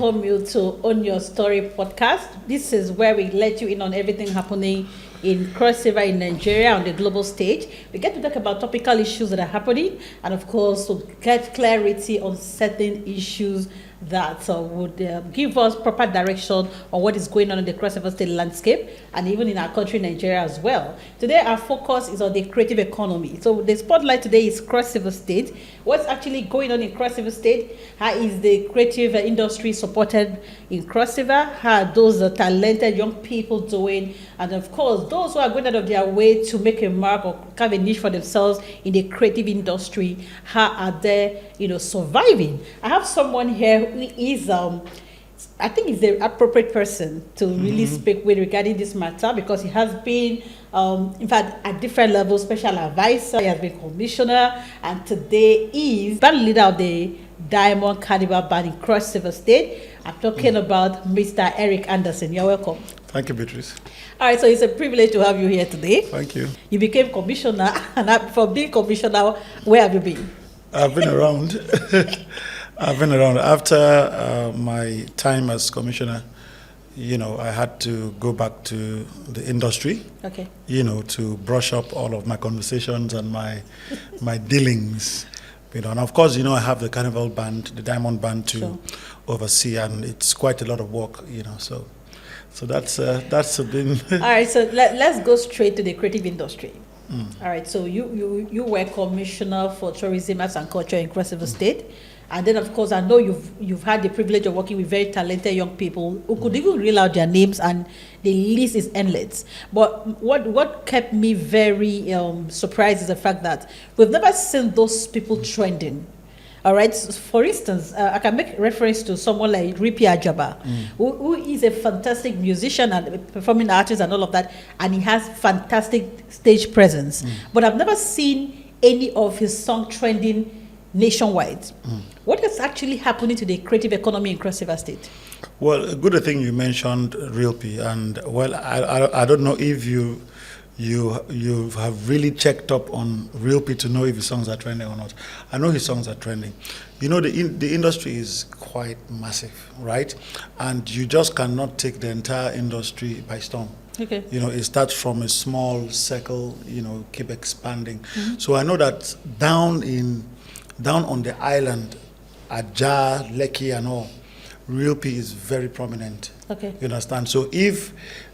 Welcome you to Own Your Story podcast. This is where we let you in on everything happening in crossover in Nigeria on the global stage. We get to talk about topical issues that are happening and, of course, to get clarity on certain issues that would give us proper direction on what is going on in the crossover state landscape and even in our country, Nigeria, as well. Today, our focus is on the creative economy. So the spotlight today is crossover state. What's actually going on in crossover state? How is the creative industry supported in crossover? How are those talented young people doing? And of course, those who are going out of their way to make a mark or carve a niche for themselves in the creative industry, how are they, surviving? I have someone here who is, I think is the appropriate person to really speak with regarding this matter because he has been, in fact, at different levels, special advisor, he has been commissioner, and today is band leader of the Diamond Carnival band in Cross River State. I'm talking about Mr. Eric Anderson. You're welcome. Thank you, Beatrice. All right, so it's a privilege to have you here today. Thank you. You became commissioner, and for being commissioner, where have you been? I've been around. I've been around. After my time as commissioner, I had to go back to the industry, Okay. To brush up all of my conversations and my dealings. And of course, I have the Carnival band, the Diamond band to oversee, and it's quite a lot of work, So that's been. All right, so let's go straight to the creative industry. All right, so you were commissioner for tourism, arts and culture in Cross River State, and then of course I know you've had the privilege of working with very talented young people who could even reel out their names, and the list is endless. But what kept me very surprised is the fact that we've never seen those people trending. All right. So for instance, I can make reference to someone like Ripi Ajaba, who is a fantastic musician and performing artist and all of that, and he has fantastic stage presence. But I've never seen any of his song trending nationwide. What is actually happening to the creative economy in Cross River State? Well, a good thing you mentioned Realpi, and well, I don't know if you have really checked up on Realpi to know if his songs are trending or not. I know his songs are trending. The industry is quite massive, right? And you just cannot take the entire industry by storm. Okay. It starts from a small circle, keep expanding. So I know that down on the island, Aja, Lekki and all, Realpi is very prominent. Okay. You understand? So if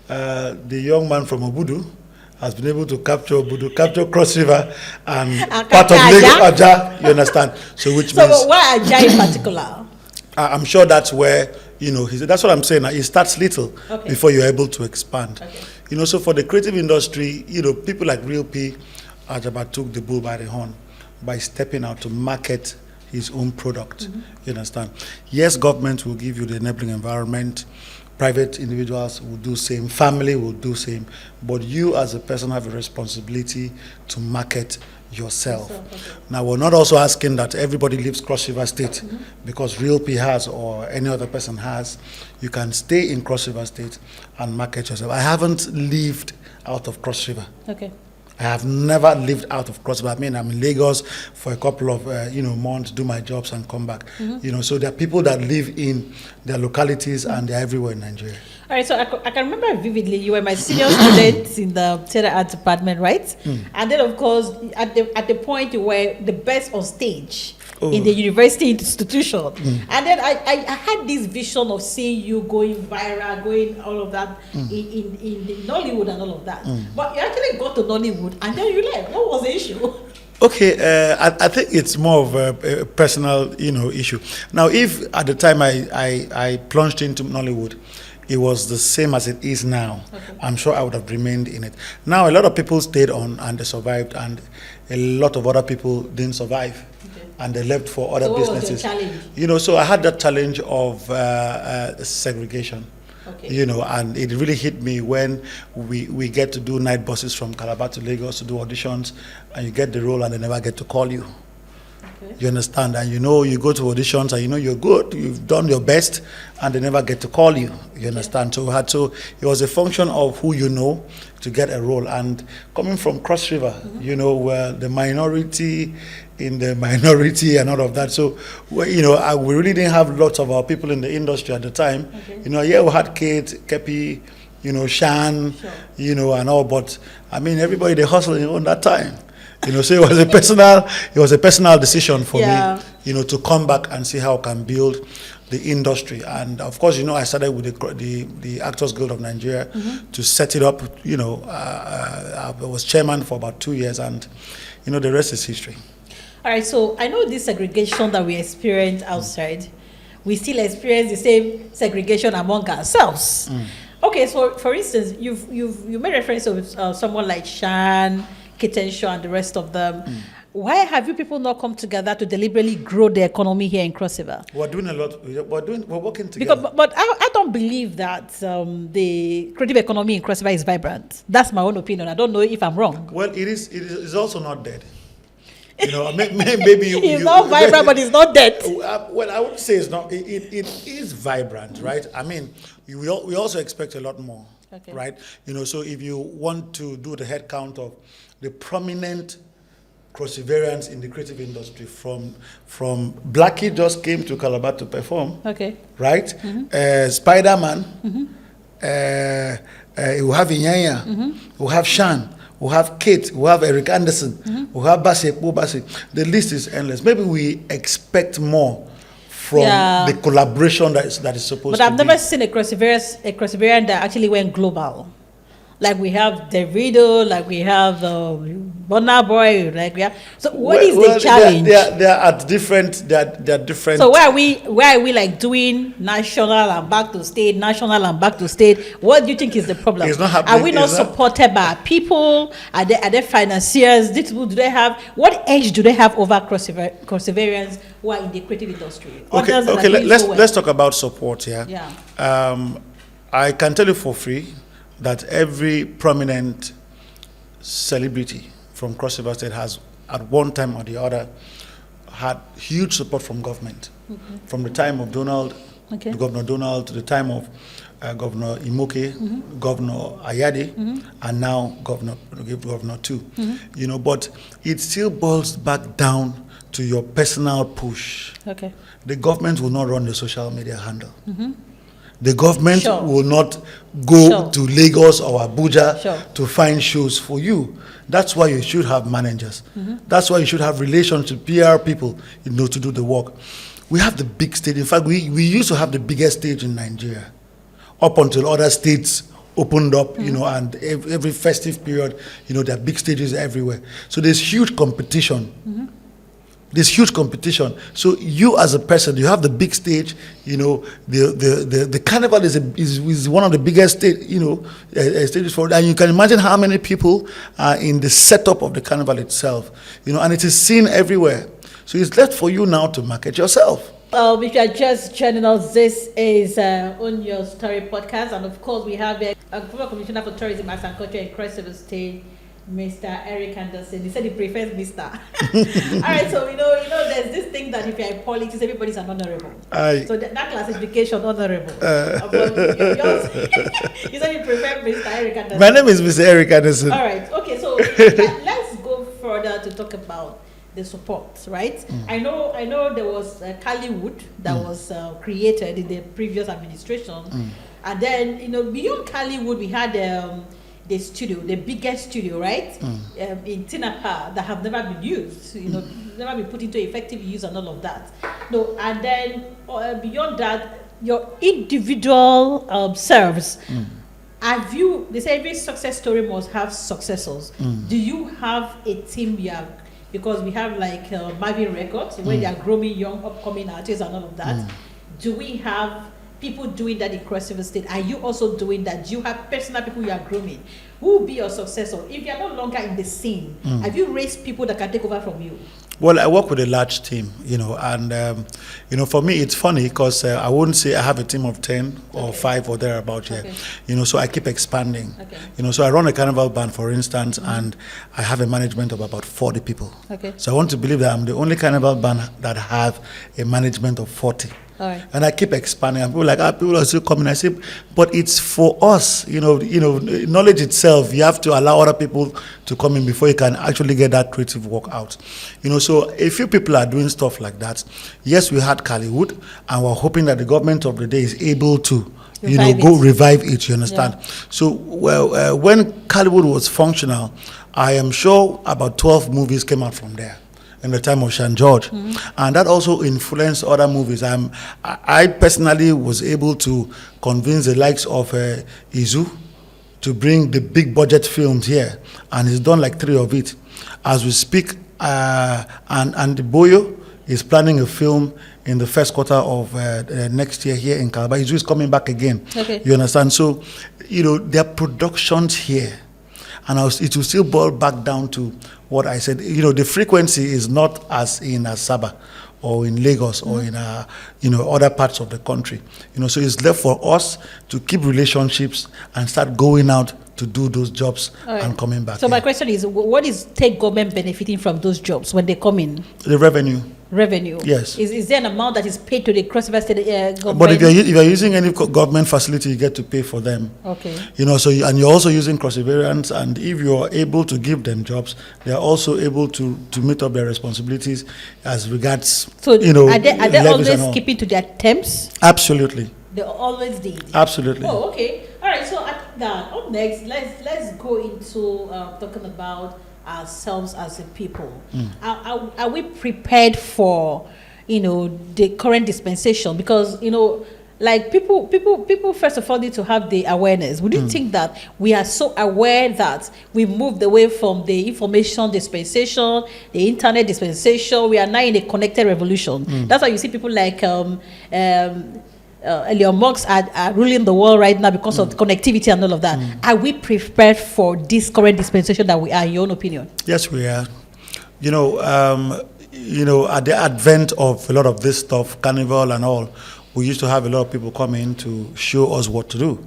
the young man from Obudu has been able to capture Obudu, capture Cross River, and part of Lagos, Aja, you understand? So means... So why Aja in particular? I'm sure that's where, that's what I'm saying. It starts little before you're able to expand. Okay. So for the creative industry, people like Realpi, Ajaba took the bull by the horn by stepping out to market his own product. You understand? Yes, government will give you the enabling environment. Private individuals will do same, family will do same, but you as a person have a responsibility to market yourself. Now, we're not also asking that everybody leaves Cross River State because Realpi has or any other person has. You can stay in Cross River State and market yourself. I haven't lived out of Cross River. Okay. I have never lived out of Cross River. I'm in Lagos for a couple of months, do my jobs and come back. So there are people that live in their localities and they're everywhere in Nigeria. All right, so I can remember vividly, you were my senior student in the theatre arts department, right? And then, of course, at the point you were the best on stage in the university institution. And then I had this vision of seeing you going viral, going all of that in the Nollywood and all of that. But you actually got to Nollywood and then you left. What was the issue? Okay, I think it's more of a personal, issue. Now, if at the time I plunged into Nollywood, it was the same as it is now, I'm sure I would have remained in it. Now, a lot of people stayed on and they survived, and a lot of other people didn't survive. And they left for other businesses. What was your challenge? So I had that challenge of segregation. Okay. And it really hit me when we get to do night buses from Calabar to Lagos to do auditions, and you get the role and they never get to call you. Okay. You understand? And you go to auditions and you're good, you've done your best, and they never get to call you. You understand? So it was a function of who you know to get a role. And coming from Cross River, where the minority in the minority and all of that. So, we really didn't have lots of our people in the industry at the time. Okay. We had Kate, Kepi, Shan, Sure. and all, but I mean, everybody they hustled on that time. So it was a personal decision for me, to come back and see how I can build the industry. And of course, I started with the Actors Guild of Nigeria to set it up. I was chairman for about 2 years, and the rest is history. All right, so I know this segregation that we experience outside, we still experience the same segregation among ourselves. Okay, so for instance, you made reference to someone like Shan, Kitenshaw, and the rest of them. Why have you people not come together to deliberately grow the economy here in Cross River? We're doing a lot. We're working together. But I don't believe that the creative economy in Cross River is vibrant. That's my own opinion. I don't know if I'm wrong. Well, it is. It is also not dead. Maybe it's not vibrant, but it's not dead. Well, I would say it's not. It is vibrant, right? I mean, we also expect a lot more, right? So if you want to do the head count of the prominent Cross-Riverians in the creative industry, from Blackie just came to Calabar to perform, right? Spider-Man, we have Inyanya, we have Shan, we have Kate, we have Eric Anderson, we have Bassi. The list is endless. Maybe we expect more from the collaboration that is supposed to be. But I've never seen a Cross-Riverian that actually went global. Like we have Davido, like we have Burna Boy, like we have. So what is the challenge? They are at different. They are different. So why are we like doing national and back to state, national and back to state? What do you think is the problem? It's not happening. Are we not supported by our people? Are they financiers? Do they have what edge do they have over Cross-Riverians who are in the creative industry? Okay. Let's talk about support here. Yeah. I can tell you for free that every prominent celebrity from Cross River State has, at one time or the other, had huge support from government. From the time of Governor Donald, to the time of Governor Imoke, Governor Ayade, and now Governor too. But it still boils back down to your personal push. The government will not run the social media handle. The government will not go to Lagos or Abuja to find shows for you. That's why you should have managers. That's why you should have relationship, PR people, to do the work. We have the big stage. In fact, we used to have the biggest stage in Nigeria, up until other states opened up, and every festive period, there are big stages everywhere. So there's huge competition. There's huge competition. So you as a person, you have the big stage. The Carnival is one of the biggest stages for, and you can imagine how many people are in the setup of the Carnival itself. And it is seen everywhere. So it's left for you now to market yourself. If you are just joining us, this is On Your Story podcast, and of course we have a former commissioner for tourism, arts and culture in Cross River State, Mr. Eric Anderson. He said he prefers Mr. All right, so there's this thing that if you're in politics, everybody's an honorable. So that classification, honorable. You said you prefer Mr. Eric Anderson. My name is Mr. Eric Anderson. All right, okay, so let's go further to talk about the support, right? I know there was Nollywood that was created in the previous administration, and then beyond Nollywood we had the studio, the biggest studio, right? In Tinapa that have never been used, never been put into effective use and all of that. No, and then beyond that, your individual serves. They say every success story must have successors. Do you have a team because we have like Marvin Records where they are growing young upcoming artists and all of that. Do we have people doing that in Cross River State? Are you also doing that? Do you have personal people you are grooming? Who will be your successor? If you are no longer in the scene, have you raised people that can take over from you? Well, I work with a large team, and for me it's funny because I wouldn't say I have a team of 10 or 5 or thereabout here. So I keep expanding. So I run a carnival band, for instance, and I have a management of about 40 people. So I want to believe that I'm the only carnival band that have a management of 40. All right. And I keep expanding, and people people are still coming. I say, but it's for us, knowledge itself. You have to allow other people to come in before you can actually get that creative work out. So a few people are doing stuff like that. Yes, we had Nollywood, and we're hoping that the government of the day is able to, revive it. You understand? Yeah. So, when Nollywood was functional, I am sure about 12 movies came out from there in the time of Sean George. And that also influenced other movies. I personally was able to convince the likes of Izu to bring the big budget films here, and he's done like 3 of it. As we speak, and Boyo is planning a film in the first quarter of next year here in Calabar. Izu is coming back again. You understand? So, there are productions here. And it will still boil back down to what I said. The frequency is not as in Asaba or in Lagos or in other parts of the country. So it's left for us to keep relationships and start going out to do those jobs and coming back. So my question is, what is state government benefiting from those jobs when they come in? The revenue. Yes. Is there an amount that is paid to the Cross River State government? But if you're using any government facility, you get to pay for them. So and you're also using Cross-Riverians, and if you're able to give them jobs, they're also able to meet up their responsibilities as regards. So are they always keeping to their terms? Absolutely. They always did. Absolutely. Oh, okay. All right. So up next, let's go into talking about ourselves as a people. Are we prepared for the current dispensation? Because like people first of all need to have the awareness. Would you think that we are so aware that we moved away from the information dispensation, the internet dispensation? We are now in a connected revolution. That's why you see people like Elon Musk are ruling the world right now because of connectivity and all of that. Are we prepared for this current dispensation that we are, in your own opinion? Yes, we are. At the advent of a lot of this stuff, Carnival and all, we used to have a lot of people come in to show us what to do.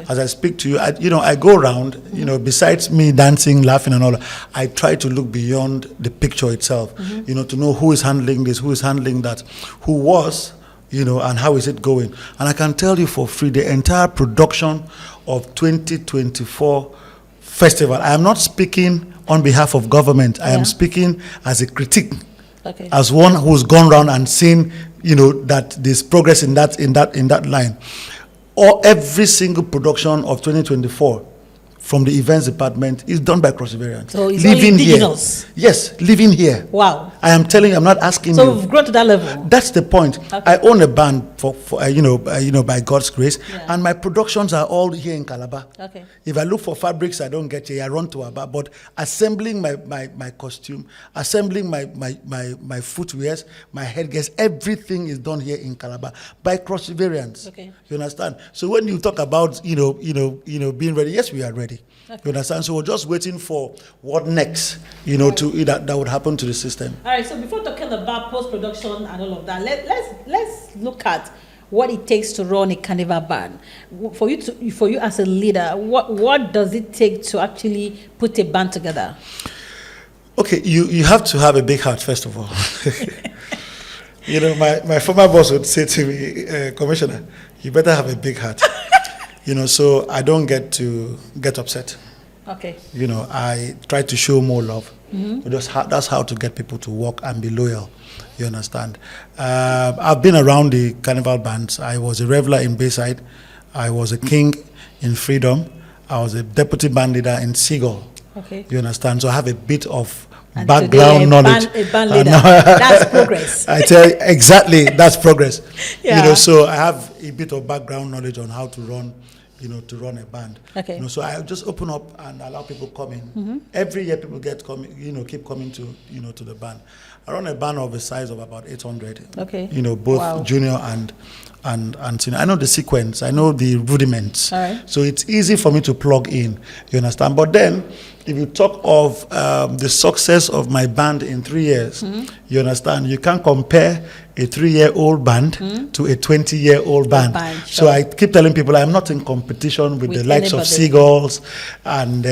As I speak to you, I go around, besides me dancing, laughing and all, I try to look beyond the picture itself, to know who is handling this, who is handling that, who was, and how is it going. And I can tell you for free, the entire production of 2024 festival, I am not speaking on behalf of government. I am speaking as a critic, as one who's gone around and seen, that there's progress in that line. Or every single production of 2024 from the events department is done by Cross-Riverians. So it's only indigenous? Yes, living here. Wow. I am telling you, I'm not asking you. So we've grown to that level? That's the point. I own a band for by God's grace, and my productions are all here in Calabar. If I look for fabrics, I don't get here. I run to Aba, but assembling my costume, assembling my footwears, my headgears, everything is done here in Calabar by Cross-Riverians. You understand? So when you talk about being ready, yes, we are ready. You understand? So we're just waiting for what next, that would happen to the system. All right. So before talking about post-production and all of that, let's look at what it takes to run a carnival band. For you as a leader, what does it take to actually put a band together? Okay, you have to have a big heart first of all. My former boss would say to me, Commissioner, you better have a big heart. So I don't get upset. I try to show more love. That's how to get people to work and be loyal. You understand? I've been around the carnival bands. I was a reveler in Bayside. I was a king in Freedom. I was a deputy band leader in Seagull. You understand? So I have a bit of background knowledge. A band leader. That's progress. I tell you, exactly, that's progress. So I have a bit of background knowledge on how to run a band. So I just open up and allow people come in. Every year people keep coming to the band. I run a band of a size of about 800. Both junior and and senior. I know the sequence. I know the rudiments. All right. So it's easy for me to plug in. You understand? But then, if you talk of the success of my band in 3 years, you understand? You can't compare a 3-year-old band to a 20-year-old band. So I keep telling people I'm not in competition with the likes of Seagulls and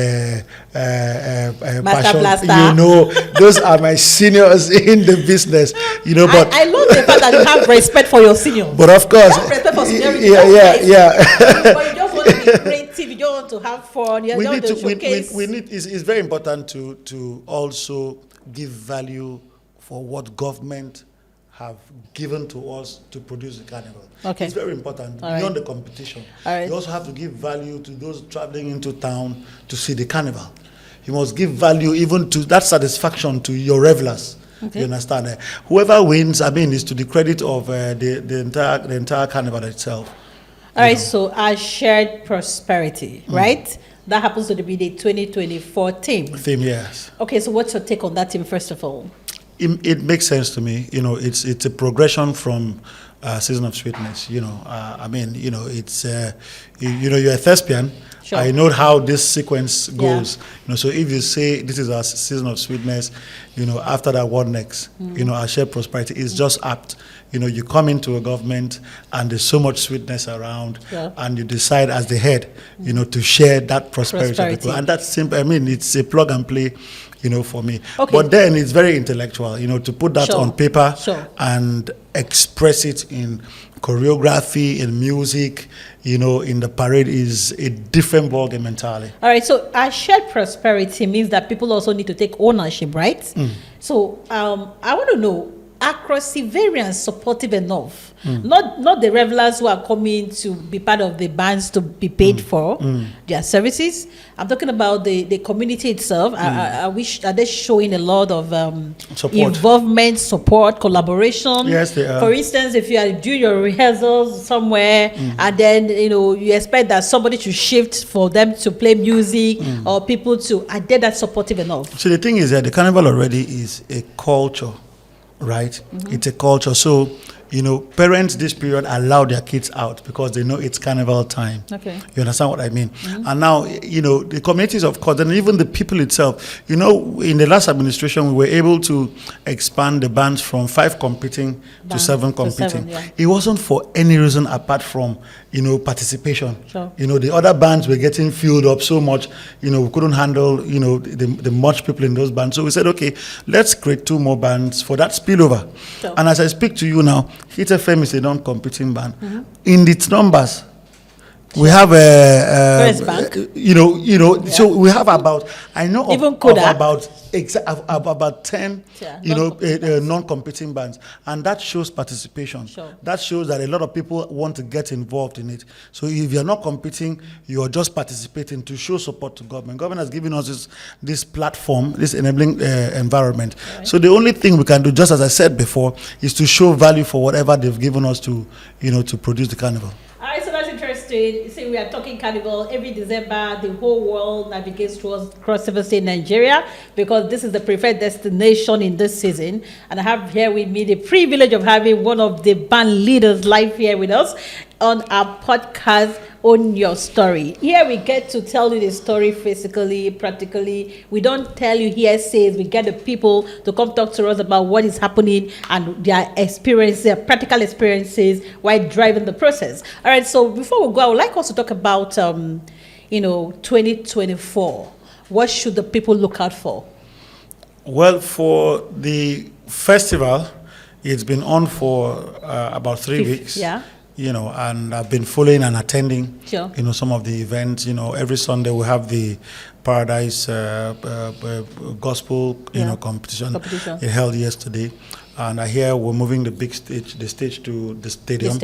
Passion. You know, those are my seniors in the business. You know, but I love the fact that you have respect for your seniors. But of course, you have respect for seniority. Yeah. But you just want to be creative. You don't want to have fun. You don't want to showcase. We need. It's very important to also give value for what government have given to us to produce the carnival. Okay. It's very important beyond the competition. You also have to give value to those traveling into town to see the carnival. You must give value even to that satisfaction to your revelers. Okay. You understand? Whoever wins, is to the credit of the entire carnival itself. All right. So our shared prosperity, right? That happens to be the 2024 theme. Yes. Okay. So what's your take on that theme, first of all? It makes sense to me. You know, it's a progression from Season of Sweetness. You know, it's you're a thespian. Sure. I know how this sequence goes. Yeah. You know, so if you say this is our Season of Sweetness, you know, after that, what next? You know, our shared prosperity is just apt. You know, you come into a government and there's so much sweetness around, and you decide as the head, you know, to share that prosperity. With people. And that's simple. It's a plug and play, you know, for me. Okay. But then it's very intellectual, you know, to put that on paper and express it in choreography, in music, you know, in the parade is a different ballgame entirely. All right, so our shared prosperity means that people also need to take ownership, right? So I want to know, are Crossivarians supportive enough? Not the revelers who are coming to be part of the bands to be paid for their services. I'm talking about the community itself. Are they showing a lot of involvement, support, collaboration? Yes, they are. For instance, if you are doing your rehearsals somewhere and then you expect that somebody to shift for them to play music or people to, are they that supportive enough? So the thing is that the carnival already is a culture. Right? It's a culture. So, you know, parents this period allow their kids out because they know it's carnival time. Okay. You understand what I mean? And now, you know, the communities, of course, and even the people itself, you know, in the last administration, we were able to expand the bands from 5 competing to 7 competing. It wasn't for any reason apart from, you know, participation. Sure. You know, the other bands were getting filled up so much, you know, we couldn't handle, you know, the much people in those bands. So we said, okay, let's create 2 more bands for that spillover. Sure. And as I speak to you now, Hit FM is a non-competing band. In its numbers, we have so we have about, I know of about 10, non-competing bands, and that shows participation. Sure. That shows that a lot of people want to get involved in it. So if you're not competing, you're just participating to show support to government. Government has given us this platform, this enabling environment. Right. So the only thing we can do, just as I said before, is to show value for whatever they've given us to, you know, to produce the carnival. All right, so that's interesting. See, we are talking carnival every December. The whole world navigates towards Cross River State, Nigeria, because this is the preferred destination in this season. And I have here with me the privilege of having one of the band leaders live here with us on our podcast, Own Your Story. Here we get to tell you the story physically, practically. We don't tell you hearsays. We get the people to come talk to us about what is happening and their experiences, their practical experiences while driving the process. All right, so before we go, I would like us to talk about, 2024. What should the people look out for? Well, for the festival, it's been on for about 3 weeks. Yeah. You know, and I've been following and attending, sure, you know, some of the events. You know, every Sunday we have the Paradise Gospel, competition. It held yesterday. And I hear we're moving the stage to the stadium.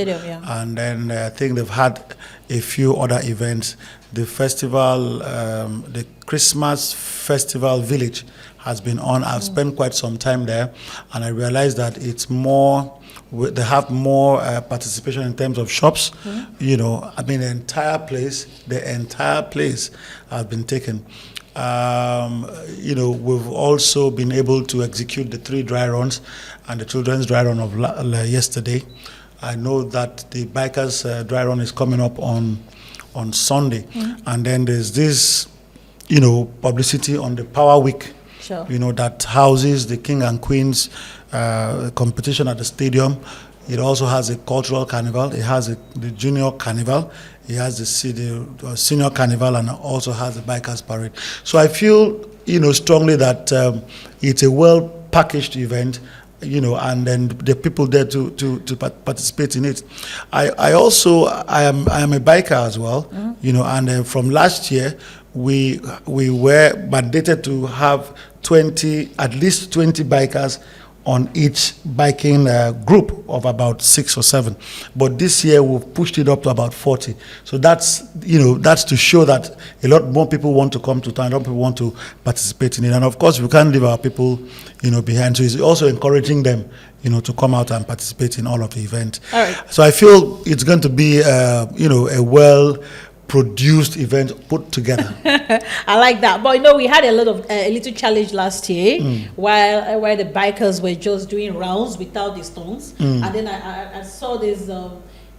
And then I think they've had a few other events. The festival, the Christmas Festival Village has been on. I've spent quite some time there, and I realized that it's more, they have more participation in terms of shops. You know, I mean, the entire place has been taken. You know, we've also been able to execute the 3 dry runs and the children's dry run of yesterday. I know that the bikers dry run is coming up on Sunday, and then there's this, publicity on the Power Week. Sure. That houses the King and Queens competition at the stadium. It also has a cultural carnival. It has the junior carnival. It has the senior carnival, and also has the bikers parade. So I feel, strongly that it's a well packaged event, and then the people there to participate in it. I am a biker as well, and from last year we were mandated to have at least 20 bikers on each biking group of about 6 or 7. But this year we've pushed it up to about 40. So that's to show that a lot more people want to come to town, a lot of people want to participate in it. And of course, we can't leave our people, behind. So it's also encouraging them, to come out and participate in all of the event. All right. So I feel it's going to be, a well-produced event put together. I like that. But we had a little challenge last year while the bikers were just doing rounds without the stones, and then I saw this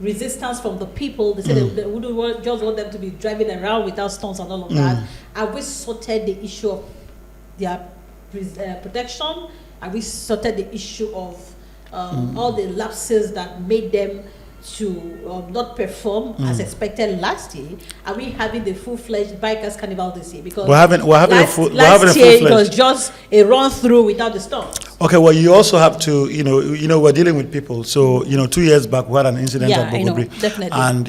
resistance from the people. They said they wouldn't just want them to be driving around without stones and all of that. And we sorted the issue of their protection, and we sorted the issue of all the lapses that made them to not perform as expected last year. Are we having the full-fledged bikers carnival this year? Because last year it was just a run through without the storm. Okay, well, you also have to, we're dealing with people. So, 2 years back we had an incident at Bogobri, definitely. And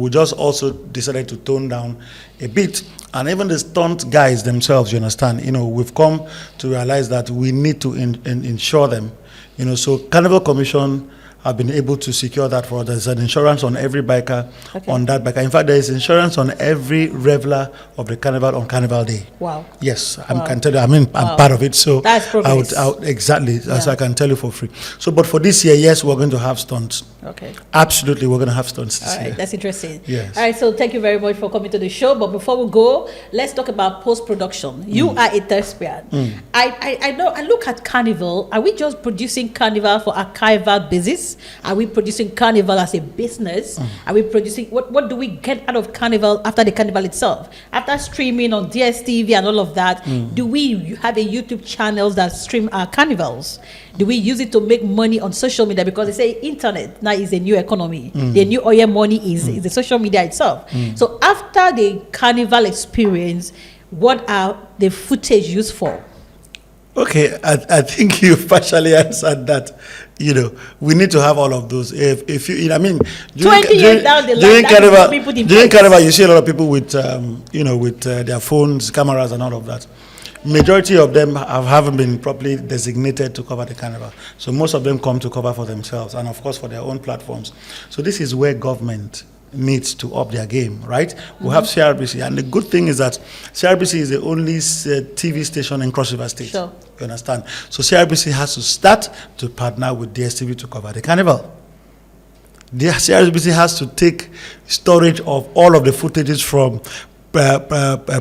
we just also decided to tone down a bit. And even the stunt guys themselves, you understand, we've come to realize that we need to insure them. So Carnival Commission have been able to secure that for us. There's an insurance on every biker on that biker. In fact, there is insurance on every reveler of the carnival on Carnival Day. Wow. Yes, I can tell you. I'm part of it, so that's progress. Exactly. So I can tell you for free. So, but for this year, yes, we're going to have stunts. Okay. Absolutely, we're going to have stunts this year. All right, that's interesting. Yes. All right, so thank you very much for coming to the show. But before we go, let's talk about post-production. You are a thespian. I know. I look at Carnival. Are we just producing Carnival for archival basis? Are we producing Carnival as a business? Are we producing what do we get out of Carnival after the Carnival itself? After streaming on DSTV and all of that, do we have a YouTube channels that stream our Carnivals? Do we use it to make money on social media? Because they say internet now is a new economy. The new oil money is the social media itself. So after the Carnival experience, what are the footage used for? Okay, I think you partially answered that. We need to have all of those. If you, during 20 years down the line, during Carnival, you see a lot of people with, with their phones, cameras, and all of that. Majority of them haven't been properly designated to cover the Carnival. So most of them come to cover for themselves and, of course, for their own platforms. So this is where government needs to up their game, right? We have CRBC, and the good thing is that CRBC is the only TV station in Cross River State. Sure. You understand? So CRBC has to start to partner with DSTV to cover the Carnival. The CRBC has to take storage of all of the footages from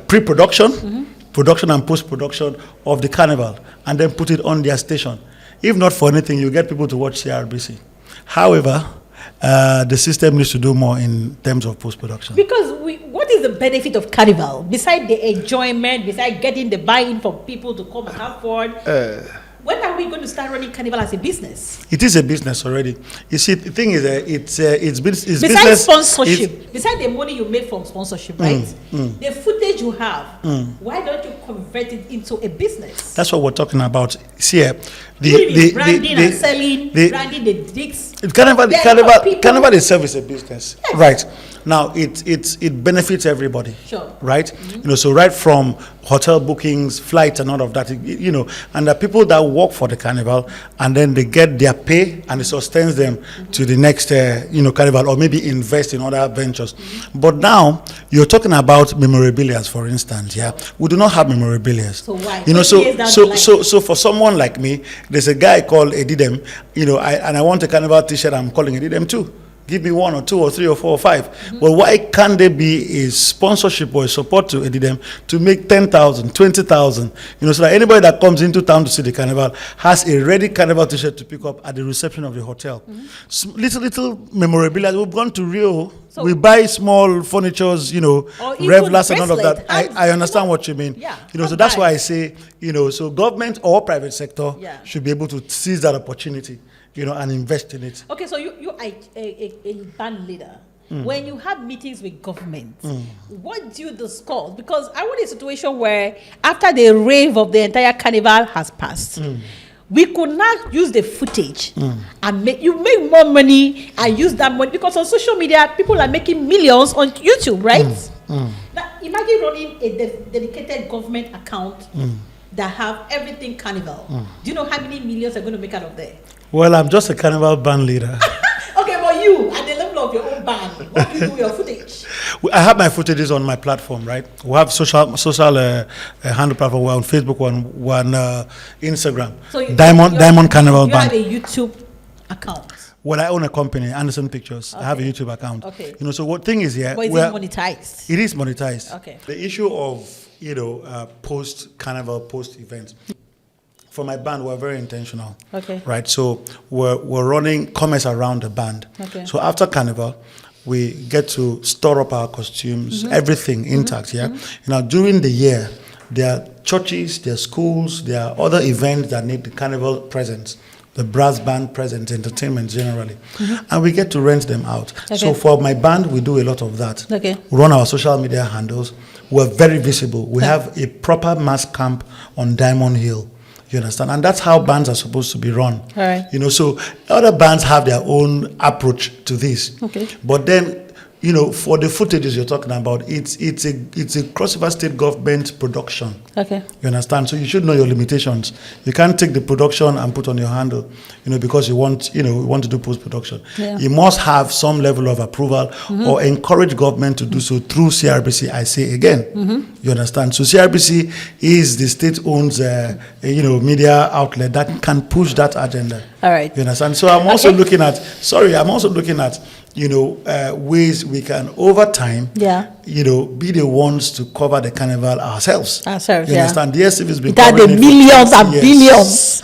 pre-production, production and post-production of the Carnival, and then put it on their station. If not for anything, you get people to watch CRBC. However, the system needs to do more in terms of post-production. Because what is the benefit of Carnival? Besides the enjoyment, besides getting the buy-in for people to come and have fun, when are we going to start running Carnival as a business? It is a business already. You see, the thing is, it's besides business. Sponsorship, besides the money you make from sponsorship, right? The footage you have, why don't you convert it into a business? That's what we're talking about. See, branding and selling, branding the dicks. Carnival itself is a business, yes. Right? Now it benefits everybody, sure, right? So right from hotel bookings, flights, and all of that, and the people that work for the Carnival, and then they get their pay, and it sustains them to the next, Carnival, or maybe invest in other ventures. But now you're talking about memorabilia, for instance. Yeah, we do not have memorabilia. So why? So for someone like me, there's a guy called Edidem, and I want a Carnival T-shirt. I'm calling Edidem too. give me 1 or 2 or 3 or 4 or 5. But why can't there be a sponsorship or a support to them to make 10,000, 20,000, so that anybody that comes into town to see the carnival has a ready carnival t-shirt to pick up at the reception of the hotel. Little memorabilia. We've gone to Rio. So we buy small furnitures, revelers and all of that. I understand what you mean. Yeah, so that's why I say, so government or private sector should be able to seize that opportunity, and invest in it. Okay, so you are a band leader. When you have meetings with government, what do you discuss? Because I want a situation where after the rave of the entire carnival has passed, we could not use the footage and make more money and use that money, because on social media people are making millions on YouTube, right? Now imagine running a dedicated government account that have everything carnival. Do you know how many millions are going to make out of there? Well, I'm just a carnival band leader. Okay, but you at the level of your own band, what do you do with your footage? I have my footages on my platform, right? We have social handle platform. We're on Facebook, we're on Instagram. So Diamond Carnival Band. You have a YouTube account. Well, I own a company, Anderson Pictures. Okay. I have a YouTube account. Okay. So what thing is here? But is it monetized? It is monetized. Okay. The issue of post-carnival, post-events. For my band, we're very intentional. Okay. Right. So we're running commerce around the band. Okay. So after carnival, we get to store up our costumes, everything intact. Yeah. During the year, there are churches, there are schools, there are other events that need the carnival presence, the brass band presence, entertainment generally, and we get to rent them out. Okay. So for my band, we do a lot of that. Okay. We run our social media handles. We're very visible. We have a proper mass camp on Diamond Hill. You understand? And that's how bands are supposed to be run. All right. So other bands have their own approach to this. Okay. But then, for the footages you're talking about, it's a Cross River State government production. Okay. You understand? So you should know your limitations. You can't take the production and put on your handle, because you want to do post-production. Yeah. You must have some level of approval or encourage government to do so through CRBC, I say again. You understand? So CRBC is the state-owned, media outlet that can push that agenda. All right. You understand? So I'm also looking at ways we can, over time, be the ones to cover the carnival ourselves. You understand? The STV has been covering the millions and billions.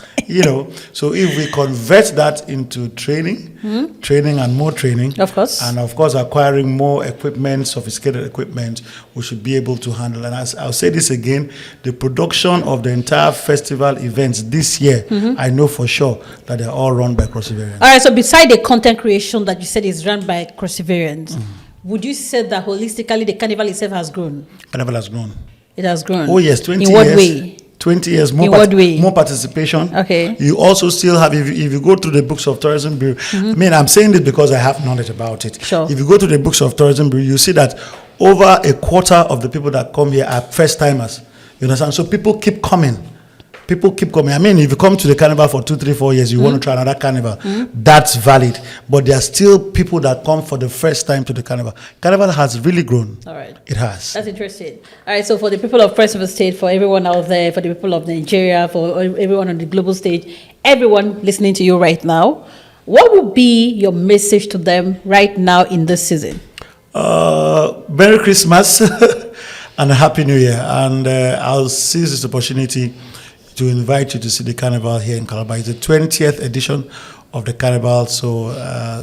So if we convert that into training and more training, of course, and of course acquiring more equipment, sophisticated equipment, we should be able to handle. And I'll say this again, the production of the entire festival events this year, I know for sure that they're all run by Crossivarians. All right, so beside the content creation that you said is run by Crossivarians, would you say that holistically the carnival itself has grown? Carnival has grown. It has grown. Oh yes, 20 years. In what way? 20 years, more, more participation. Okay. You also still have, if you go through the books of Tourism Bureau, I'm saying this because I have knowledge about it. Sure. If you go to the books of Tourism Bureau, you see that over a quarter of the people that come here are first timers. You understand? So people keep coming. If you come to the carnival for 2, 3, 4 years, you want to try another carnival, that's valid. But there are still people that come for the first time to the carnival. Carnival has really grown. All right. It has. That's interesting. All right, so for the people of Cross River State, for everyone out there, for the people of Nigeria, for everyone on the global stage, everyone listening to you right now, what would be your message to them right now in this season? Merry Christmas and a Happy New Year. And I'll seize this opportunity to invite you to see the carnival here in Calabar. It's the 20th edition of the carnival, so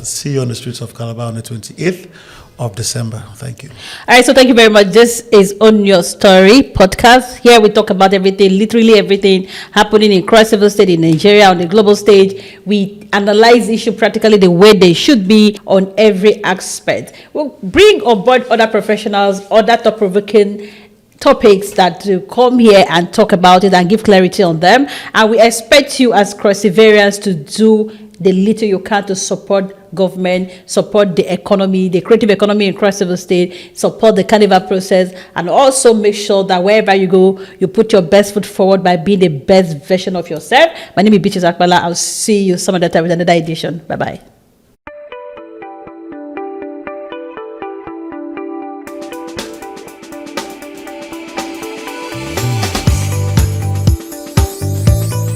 see you on the streets of Calabar on the 28th of December. Thank you. All right, so thank you very much. This is On Your Story podcast. Here we talk about everything, literally everything happening in Cross River State, in Nigeria, on the global stage. We analyze the issue practically the way they should be on every aspect. We'll bring on board other professionals, other thought-provoking topics that to come here and talk about it and give clarity on them. And we expect you as Crossivarians to do the little you can to support government, support the economy, the creative economy in Cross River State, support the carnival process, and also make sure that wherever you go, you put your best foot forward by being the best version of yourself. My name is Beatrice Akpala. I'll see you some other time with another edition. Bye-bye.